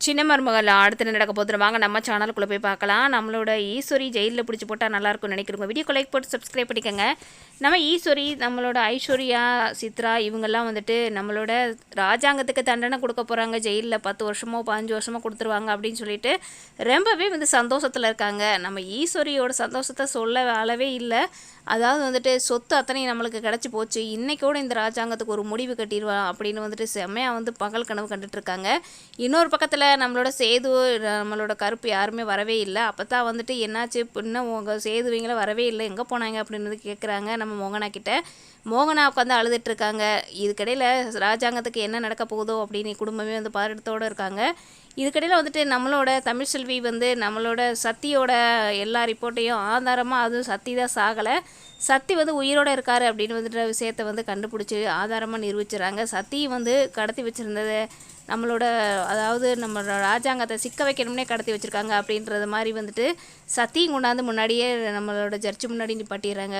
சின்ன மருமகள் அடுத்து என்ன நடக்க போதும் வாங்க நம்ம சேனலுக்குள்ளே போய் பார்க்கலாம். நம்மளோட ஈஸ்வரி ஜெயிலில் பிடிச்சி போட்டால் நல்லாயிருக்கும்னு நினைக்கிறவங்க வீடியோக்கு லைக் போட்டு சப்ஸ்கிரைப் பண்ணிக்கோங்க. நம்ம ஈஸ்வரி, நம்மளோட ஐஸ்வர்யா, சித்ரா இவங்கெல்லாம் வந்துட்டு நம்மளோட ராஜாங்கத்துக்கு தண்டனை கொடுக்க போகிறாங்க. ஜெயிலில் 10 வருஷமோ 15 வருஷமோ கொடுத்துருவாங்க அப்படின்னு சொல்லிட்டு ரொம்பவே சந்தோஷத்தில் இருக்காங்க. நம்ம ஈஸ்வரியோட சந்தோஷத்தை சொல்ல அளவே இல்லை. அதாவது வந்துட்டு சொத்து அத்தனையும் நம்மளுக்கு கிடச்சி போச்சு, இன்றைக்கூட இந்த ராஜாங்கத்துக்கு ஒரு முடிவு கட்டிடுவா அப்படின்னு வந்துட்டு செம்மையாக பகல் கனவு கண்டுட்ருக்காங்க. இன்னொரு பக்கத்தில் நம்மளோட சேது, நம்மளோட கருப்பு யாருமே வரவே இல்லை. அப்போ தான் வந்துட்டு என்னாச்சு, இன்னும் உங்கள் சேதுவீங்கள வரவே இல்லை, எங்கே போனாங்க அப்படின்னு கேட்குறாங்க நம்ம மோகனா கிட்ட. மோகனா உட்காந்து அழுதுட்டுருக்காங்க. இதுக்கிடையில் ராஜாங்கத்துக்கு என்ன நடக்க போகுதோ அப்படின்னு குடும்பமே பதட்டத்தோடு இருக்காங்க. இதுக்கிடையில் வந்துட்டு நம்மளோட தமிழ்செல்வி நம்மளோட சத்தியோட எல்லா ரிப்போர்ட்டையும் ஆதாரமாக, அதுவும் சத்தி தான் சாகலை, சத்தி உயிரோடு இருக்கார் அப்படின்னு விஷயத்தை கண்டுபிடிச்சி ஆதாரமாக நிரூபிச்சுறாங்க. சத்தி கடத்தி வச்சுருந்தது நம்மளோட, அதாவது நம்ம ராஜாங்கத்தை சிக்க வைக்கணும்னே கடத்தி வச்சுருக்காங்க அப்படின்றது மாதிரி சத்தியும் கொண்டாந்து முன்னாடியே நம்மளோட ஜட்ஜு முன்னாடி நிப்பாட்டிடுறாங்க.